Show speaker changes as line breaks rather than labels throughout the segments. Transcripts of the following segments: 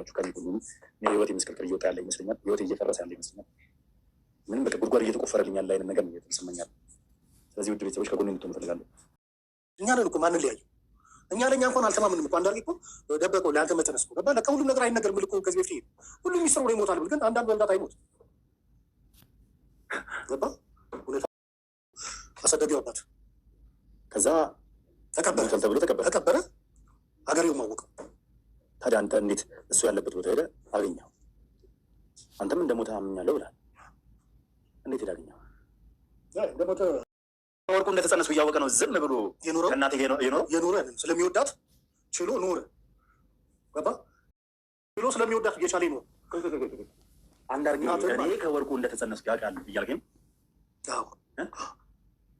ከኔ ሁሉ የህይወት መስቀልቅል እየወጣ ያለ ይመስለኛል። ህይወት እየፈረሰ ያለ ይመስለኛል። ምንም በቃ ጉድጓድ እየተቆፈረልኝ ያለ አይነት ነገር ነው የተሰማኛል። ስለዚህ ውድ ቤተሰቦች ከጎን እንድትሆኑ እፈልጋለሁ። እኛ ነን እኮ ማንን ሊያዩ እኛ ለእኛ እንኳን አልተማምንም እኮ አንዳርጌ እኮ ደበቀው ለአንተ መጠነስ እኮ ገባ ለካ ሁሉም ነገር አይነገርም። ልኮ ከዚህ በፊት ሁሉም ሚስጥር ሆኖ ይሞታል ብል ግን አንዳንድ ወንዳት አይሞት ገባ ሁኔታ አሰደገው አባት ከዛ ተቀበረ ተብሎ ተቀበረ ሀገሬው ማወቀው። ታዲያ አንተ እንዴት እሱ ያለበት ቦታ ሄደህ አገኘኸው? አንተም እንደሞተ አምኛለሁ ብለሃል። እንዴት ሄደህ አገኘኸው? እንደሞተ ወርቁ እንደተጸነሱ እያወቀ ነው ዝም ብሎ ከእናቴ የኖረ ስለሚወዳት ችሎ ኖረ። ገባ ችሎ ስለሚወዳት እየቻለ ይኖር። አንዳርጌ እኔ ከወርቁ እንደተጸነሱ ያውቃል እያልከኝ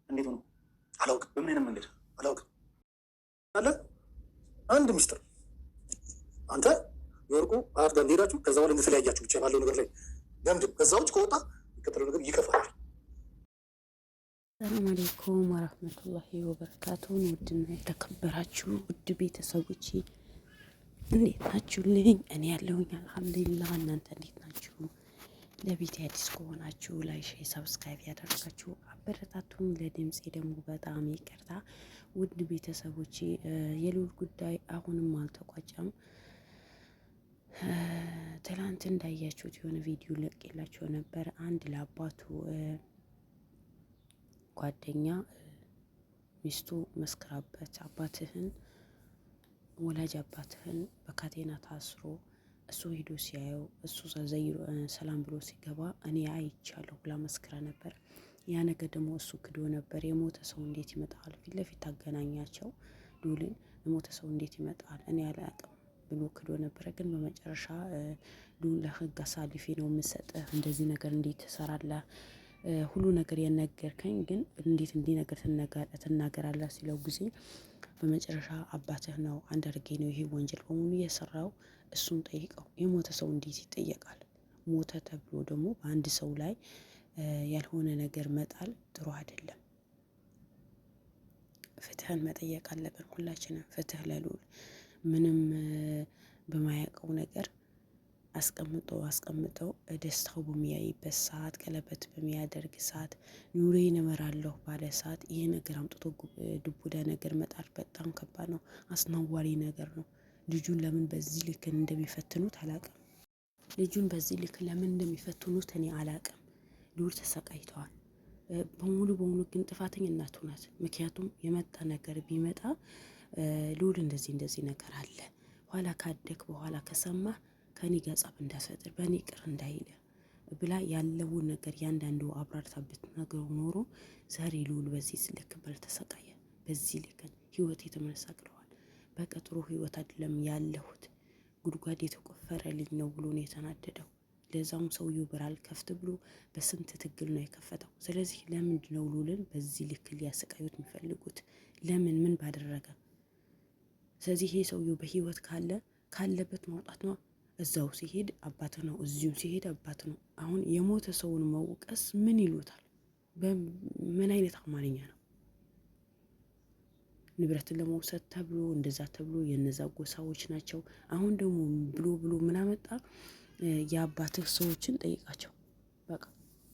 እንዴት ሆኖ አላውቅም። በምን አይነት መንገድ አላውቅም አለ አንድ ሚስጥር አንተ የወርቁ አያት ጋር እንደሄዳችሁ ከዛ በኋላ እንደተለያያችሁ ብቻ ባለው ነገር ላይ ገምድም። ከዛ ውጭ ከወጣ የሚከተለው ነገር ይከፋል።
ሰላም አለይኩም ወራህመቱላሂ ወበረካቱሁ። ውድና የተከበራችሁ ውድ ቤተሰቦች እንዴት ናችሁልኝ? እኔ ያለሁኝ አልሐምዱሊላህ። እናንተ እንዴት ናችሁ? ለቤት አዲስ ከሆናችሁ ላይክ፣ ሼር፣ ሰብስክራይብ ያደረጋችሁ አበረታቱኝ። ለድምፄ ደግሞ በጣም ይቅርታ ውድ ቤተሰቦች። የልዑል ጉዳይ አሁንም አልተቋጨም። ትላንት እንዳያችሁት የሆነ ቪዲዮ ለቅቄላችሁ ነበር። አንድ ለአባቱ ጓደኛ ሚስቱ መስክራበት አባትህን ወላጅ አባትህን በካቴና ታስሮ እሱ ሄዶ ሲያየው እሱ ዘይሮ ሰላም ብሎ ሲገባ እኔ አይቻለሁ ብላ መስክራ ነበር። ያ ነገር ደግሞ እሱ ክዶ ነበር። የሞተ ሰው እንዴት ይመጣል? ፊት ለፊት ታገናኛቸው ልዑልን የሞተ ሰው እንዴት ይመጣል? እኔ አላውቅም ብሎ ክዶ ነበረ። ግን በመጨረሻ ልዑል ለህግ አሳልፌ ነው የምሰጥህ፣ እንደዚህ ነገር እንዴት ትሰራለህ? ሁሉ ነገር የነገርከኝ ግን እንዴት እንዲህ ነገር ትናገራለህ ሲለው ጊዜ በመጨረሻ አባትህ ነው አንዳርጌ ነው ይሄ ወንጀል በሙሉ የሰራው፣ እሱን ጠይቀው። የሞተ ሰው እንዴት ይጠየቃል? ሞተ ተብሎ ደግሞ በአንድ ሰው ላይ ያልሆነ ነገር መጣል ጥሩ አይደለም። ፍትህን መጠየቅ አለብን ሁላችንም። ፍትህ ለልዑል ምንም በማያውቀው ነገር አስቀምጠው ደስታው በሚያይበት ሰዓት፣ ቀለበት በሚያደርግ ሰዓት፣ ኑሮዬን እመራለሁ ባለ ሰዓት ይሄ ነገር አምጥቶ ዱቡዳ ነገር መጣል በጣም ከባድ ነው። አስነዋሪ ነገር ነው። ልጁን ለምን በዚህ ልክ እንደሚፈትኑት አላውቅም። ልጁን በዚህ ልክ ለምን እንደሚፈትኑት እኔ አላውቅም። ልዑል ተሰቃይተዋል። በሙሉ ግን ጥፋተኛ እናቱ ናት። ምክንያቱም የመጣ ነገር ቢመጣ ልዑል እንደዚህ ነገር አለ ኋላ ካደግ በኋላ ከሰማ ከኔ ጋር ጸብ እንዳሰጥር በእኔ ቅር እንዳይለ ብላ ያለውን ነገር ያንዳንዱ አብራርታበት ነገር ኖሮ ዛሬ ልዑል በዚህ ልክ ተሰቃየ። በዚህ ልክ ህይወት የተመሰቅለዋል። በቀጥሮ ህይወት አይደለም ያለሁት ጉድጓድ የተቆፈረልኝ ነው ብሎ ነው የተናደደው። ለዛውም ሰውየው ብራል ከፍት ብሎ በስንት ትግል ነው የከፈተው። ስለዚህ ለምንድን ነው ልዑልን በዚህ ልክ ሊያሰቃዩት የሚፈልጉት? ለምን ምን ባደረገ? ስለዚህ ይሄ ሰውየው በህይወት ካለበት ማውጣት ነው። እዛው ሲሄድ አባት ነው፣ እዚሁ ሲሄድ አባት ነው። አሁን የሞተ ሰውን መውቀስ ምን ይሉታል? በምን አይነት አማርኛ ነው? ንብረትን ለመውሰድ ተብሎ እንደዛ ተብሎ የነዛ ጎሳዎች ናቸው። አሁን ደግሞ ብሎ ምን አመጣ? የአባትህ ሰዎችን ጠይቃቸው፣ በቃ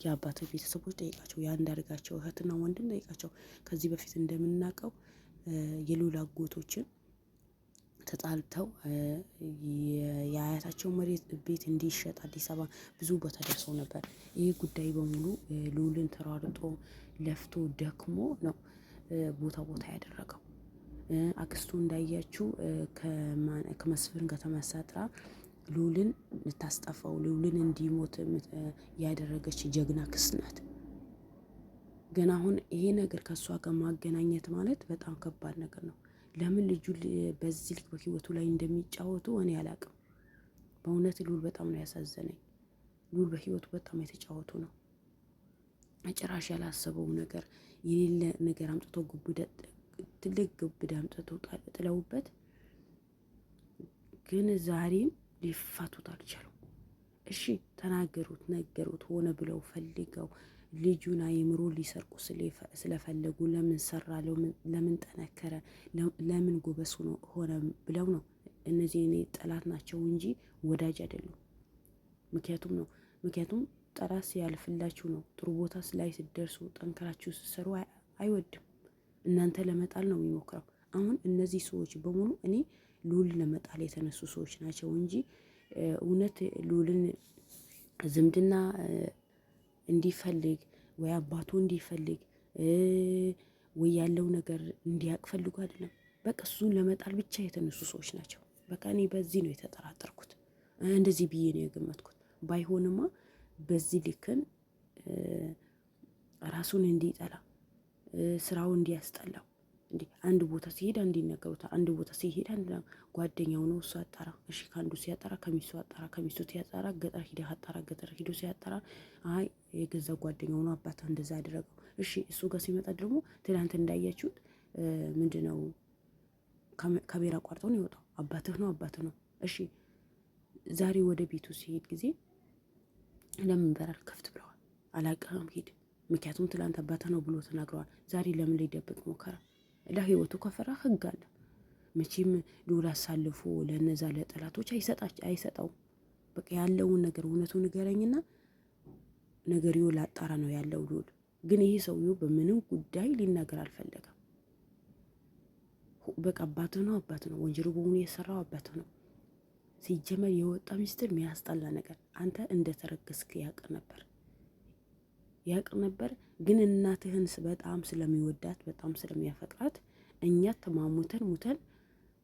የአባትህ ቤተሰቦች ጠይቃቸው፣ የአንዳርጋቸው እህትና ወንድም ጠይቃቸው። ከዚህ በፊት እንደምናውቀው የልዑል አጎቶችን ተጣልተው የአያታቸው መሬት ቤት እንዲሸጥ አዲስ አበባ ብዙ ቦታ ደርሰው ነበር። ይህ ጉዳይ በሙሉ ልዑልን ተሯርጦ ለፍቶ ደክሞ ነው ቦታ ያደረገው። አክስቱ እንዳያችው ከመስፍን ጋር ተመሳጥራ ልዑልን ልታስጠፋው ልዑልን እንዲሞት ያደረገች ጀግና ክስት ናት። ግን አሁን ይሄ ነገር ከእሷ ጋር ማገናኘት ማለት በጣም ከባድ ነገር ነው። ለምን ልጁ በዚህ ልክ በህይወቱ ላይ እንደሚጫወቱ እኔ አላውቅም። በእውነት ልዑል በጣም ነው ያሳዘነኝ። ልዑል በህይወቱ በጣም የተጫወቱ ነው። ጭራሽ ያላሰበው ነገር የሌለ ነገር አምጥቶ ትልቅ ግብዳ አምጥቶ ጥለውበት፣ ግን ዛሬም ሊፋቱት አልቻሉም። እሺ ተናገሩት፣ ነገሩት፣ ሆነ ብለው ፈልገው ልጁን አይምሮ ሊሰርቁ ስለፈለጉ ለምን ሰራ፣ ለምን ጠነከረ፣ ለምን ጎበስ ሆነ ብለው ነው እነዚህ እኔ ጠላት ናቸው እንጂ ወዳጅ አይደሉም። ምክንያቱም ጠላት ሲያልፍላችሁ ነው። ጥሩ ቦታ ላይ ስትደርሱ ጠንክራችሁ ስትሰሩ አይወድም። እናንተ ለመጣል ነው የሚሞክረው። አሁን እነዚህ ሰዎች በሙሉ እኔ ልዑልን ለመጣል የተነሱ ሰዎች ናቸው እንጂ እውነት ልዑልን ዝምድና እንዲፈልግ ወይ አባቱ እንዲፈልግ ወይ ያለው ነገር እንዲያውቅ ፈልጎ አይደለም። በቃ እሱን ለመጣል ብቻ የተነሱ ሰዎች ናቸው። በቃ እኔ በዚህ ነው የተጠራጠርኩት፣ እንደዚህ ብዬ ነው የገመትኩት። ባይሆንማ በዚህ ልክን ራሱን እንዲጠላ ስራው እንዲያስጠላው እንዴ! አንድ ቦታ ሲሄድ አንድ ይነገሩታል። አንድ ቦታ ሲሄድ አንድ ጓደኛው ነው እሱ አጣራ። እሺ ከአንዱ ሲያጣራ ከሚስቱ አጣራ፣ ከሚስቱ ሲያጣራ ገጠር ሂደህ አጣራ፣ ገጠር ሂዶ ሲያጣራ አይ የገዛ ጓደኛው ነው አባትህ እንደዛ ያደረገው። እሺ እሱ ጋር ሲመጣ ደግሞ ትናንት እንዳያችሁት ምንድነው ካሜራ አቋርጠው ነው የወጣው። አባትህ ነው። እሺ ዛሬ ወደ ቤቱ ሲሄድ ጊዜ ለምን በራል ከፍት ብለዋል። አላውቅህም ሂድ። ምክንያቱም ትላንት አባትህ ነው ብሎ ተናግረዋል። ዛሬ ለምን ሊደብቅ ሞከረ? ለህይወቱ ከፈራ ህግ አለ። መቼም ልዑል አሳልፎ ለነዛ ለጠላቶች አይሰጠውም። በቃ ያለውን ነገር እውነቱ ንገረኝና ነገርዮ ላጣራ ነው ያለው ልዑል። ግን ይሄ ሰውዬው በምንም ጉዳይ ሊናገር አልፈለገም። በቃ አባትህ ነው። ወንጀሉ በሙሉ የሰራው አባትህ ነው። ሲጀመር የወጣ ሚስጥር የሚያስጠላ ነገር። አንተ እንደተረገስክ ያውቅ ነበር። ግን እናትህን በጣም ስለሚወዳት በጣም ስለሚያፈቅራት እኛ ሙተን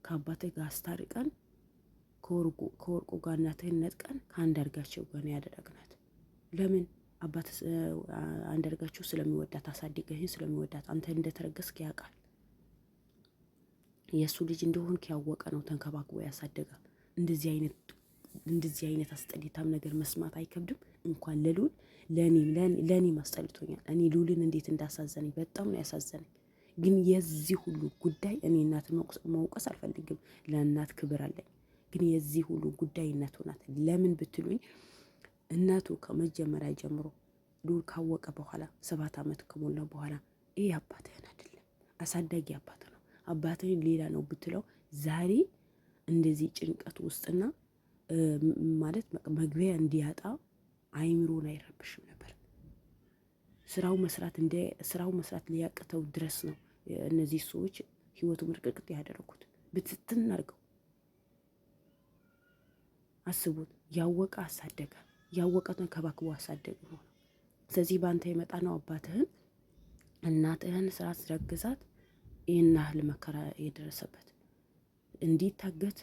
ከአባትህ ጋር አስታርቀን ከወርቁ ጋር እናትህን ነጥቀን ከአንዳርጋቸው ጋር ነው ያደረግናት። ለምን? አባትህ አንዳርጋቸው ስለሚወዳት አሳድገህን ስለሚወዳት አንተ እንደተረገስክ ያውቃል። የእሱ ልጅ እንደሆንክ ያወቀ ነው ተንከባክቦ ያሳደጋል። እንደዚህ አይነት አስጠሊታም ነገር መስማት አይከብድም? እንኳን ለልዑል ለእኔም አስጠልቶኛል። እኔ ልዑልን እንዴት እንዳሳዘነኝ በጣም ነው ያሳዘነኝ። ግን የዚህ ሁሉ ጉዳይ እኔ እናትን መውቀስ አልፈልግም። ለእናት ክብር አለኝ። ግን የዚህ ሁሉ ጉዳይ እናቱ ናት። ለምን ብትሉኝ እናቱ ከመጀመሪያ ጀምሮ ልዑል ካወቀ በኋላ 7 ዓመት ከሞላው በኋላ ይሄ አባትህን አይደለም አሳዳጊ አባትህ ነው፣ አባትህን ሌላ ነው ብትለው ዛሬ እንደዚህ ጭንቀት ውስጥና ማለት መግቢያ እንዲያጣ አይምሮን አይረብሽም ነበር። ስራው መስራት ሊያቅተው ድረስ ነው እነዚህ ሰዎች ህይወቱ ምርቅቅጥ ያደረጉት። ብትትን አድርገው አስቡት። ያወቀ አሳደገ፣ ያወቀ ተንከባክቦ አሳደገ ነው። ስለዚህ በአንተ የመጣ ነው አባትህን እናትህን ስራ አስረግዛት ይህን ያህል መከራ የደረሰበት እንዲታገት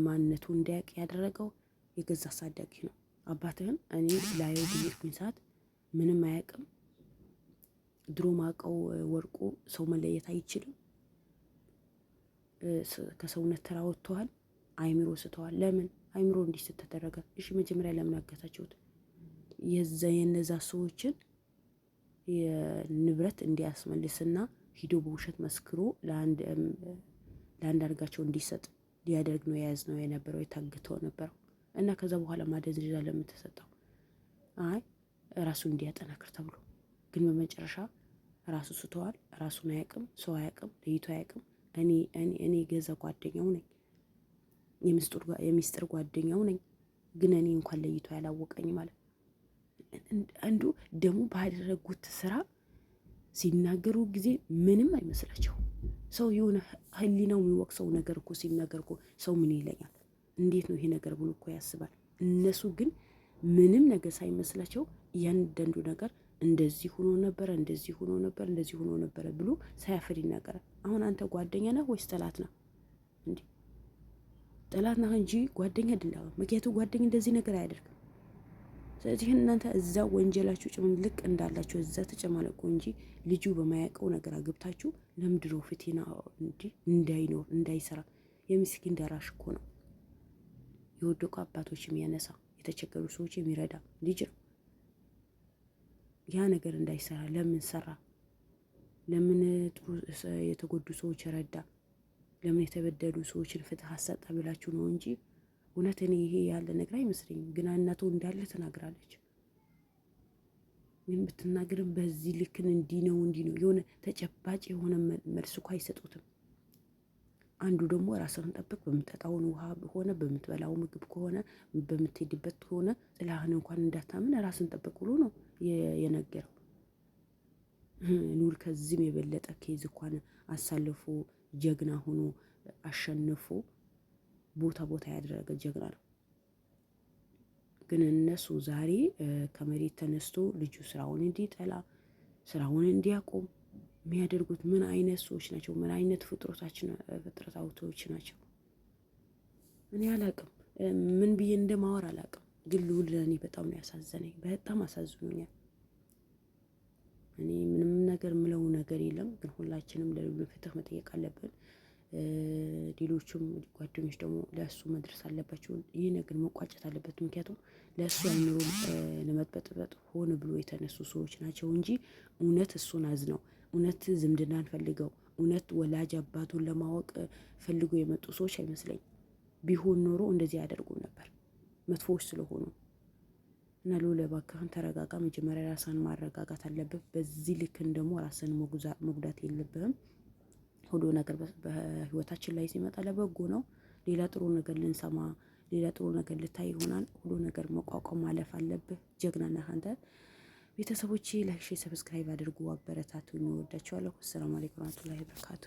ማንነቱ እንዲያውቅ ያደረገው የገዛ አሳዳጊ ነው። አባትህን እኔ ላየው ብዬድኩኝ ሰዓት ምንም አያውቅም። ድሮ ማውቀው ወርቁ ሰው መለየት አይችልም። ከሰውነት ተራ ወጥተዋል። አይምሮ ስተዋል። ለምን አይምሮ እንዲስት ተደረገ? እሺ መጀመሪያ ለምን አገታችሁት? የነዛ ሰዎችን የንብረት እንዲያስመልስና ሂዶ በውሸት መስክሮ ለአንዳርጋቸው እንዲሰጥ ሊያደርግ ነው የያዝነው የነበረው የታግተው ነበረው። እና ከዛ በኋላ ማደንዘዣ ለምን ተሰጠው? አይ ራሱ እንዲያጠናክር ተብሎ። ግን በመጨረሻ ራሱ ስተዋል። ራሱን አያውቅም፣ ሰው አያውቅም፣ ለይቶ አያውቅም። እኔ ገዛ ጓደኛው ነኝ፣ የሚስጥር ጓደኛው ነኝ። ግን እኔ እንኳን ለይቶ ያላወቀኝ ማለት አንዱ ደግሞ ባደረጉት ስራ ሲናገሩ ጊዜ ምንም አይመስላቸው። ሰው የሆነ ህሊናው የሚወቅሰው ነገር እኮ ሲናገር እኮ ሰው ምን ይለኛል፣ እንዴት ነው ይሄ ነገር ብሎ እኮ ያስባል። እነሱ ግን ምንም ነገር ሳይመስላቸው እያንዳንዱ ነገር እንደዚህ ሆኖ ነበረ ብሎ ሳያፍር ይናገራል። አሁን አንተ ጓደኛ ነህ ወይስ ጠላት ነህ? እንዴ ጠላት ነህ እንጂ ጓደኛ አይደለም። ምክንያቱም ጓደኛ እንደዚህ ነገር አያደርግም። ስለዚህ እናንተ እዛ ወንጀላችሁ ጭምልቅ እንዳላችሁ እዛ ተጨማለቁ እንጂ ልጁ በማያውቀው ነገር አግብታችሁ ለምድሮ ፍቴና እንዳይኖር እንዳይሰራ የምስኪን ደራሽ እኮ ነው። የወደቁ አባቶች የሚያነሳ የተቸገሩ ሰዎች የሚረዳ ልጅ ነው። ያ ነገር እንዳይሰራ ለምን ሰራ? ለምን ጥሩ የተጎዱ ሰዎች ረዳ? ለምን የተበደሉ ሰዎችን ፍትህ አሰጣ ብላችሁ ነው እንጂ እውነት እኔ ይሄ ያለ ነገር አይመስለኝም። ግን እናቱ እንዳለ ተናግራለች። ግን ብትናገርም በዚህ ልክን እንዲህ ነው የሆነ ተጨባጭ የሆነ መልስ እኮ አይሰጡትም። አንዱ ደግሞ ራስህን ጠብቅ፣ በምትጠጣውን ውሃ ሆነ በምትበላው ምግብ ከሆነ በምትሄድበት ከሆነ ጥላህን እንኳን እንዳታምን ራስን ጠብቅ ብሎ ነው የነገረው። ኑር ከዚህም የበለጠ ኬዝ እንኳን አሳልፎ ጀግና ሆኖ አሸንፎ ቦታ ያደረገ ጀግና ነው። ግን እነሱ ዛሬ ከመሬት ተነስቶ ልጁ ስራውን እንዲጠላ ስራውን እንዲያቆም የሚያደርጉት ምን አይነት ሰዎች ናቸው? ምን አይነት ፍጥረታዎች ናቸው? እኔ አላቅም፣ ምን ብዬ እንደማወር አላቅም። ግን ልዑል ለእኔ በጣም ነው ያሳዘነኝ፣ በጣም አሳዝኖኛል። እኔ ምንም ነገር ምለው ነገር የለም። ግን ሁላችንም ለልዑል ፍትህ መጠየቅ አለብን። ሌሎቹም ጓደኞች ደግሞ ለእሱ መድረስ አለባቸው። ይህ ነገር መቋጨት አለበት። ምክንያቱም ለእሱ አይምሮ ለመጥበጥበጥ ሆን ብሎ የተነሱ ሰዎች ናቸው እንጂ እውነት እሱን አዝነው እውነት ዝምድናን ፈልገው እውነት ወላጅ አባቱን ለማወቅ ፈልጎ የመጡ ሰዎች አይመስለኝ። ቢሆን ኖሮ እንደዚህ ያደርጉ ነበር፣ መጥፎዎች ስለሆኑ እና ልዑል እባክህን ተረጋጋ። መጀመሪያ ራስህን ማረጋጋት አለብህ። በዚህ ልክን ደግሞ ራስህን መጉዳት የለብህም። ሁሉ ነገር በህይወታችን ላይ ሲመጣ ለበጎ ነው። ሌላ ጥሩ ነገር ልንሰማ፣ ሌላ ጥሩ ነገር ልታይ ይሆናል። ሁሉ ነገር መቋቋም ማለፍ አለብህ። ጀግና ነህ አንተ። ቤተሰቦቼ ላይክ፣ ሼር፣ ሰብስክራይብ አድርጉ፣ አበረታቱኝ። እወዳችኋለሁ። ሰላም አለይኩም ወራህመቱላሂ ወበረካቱ።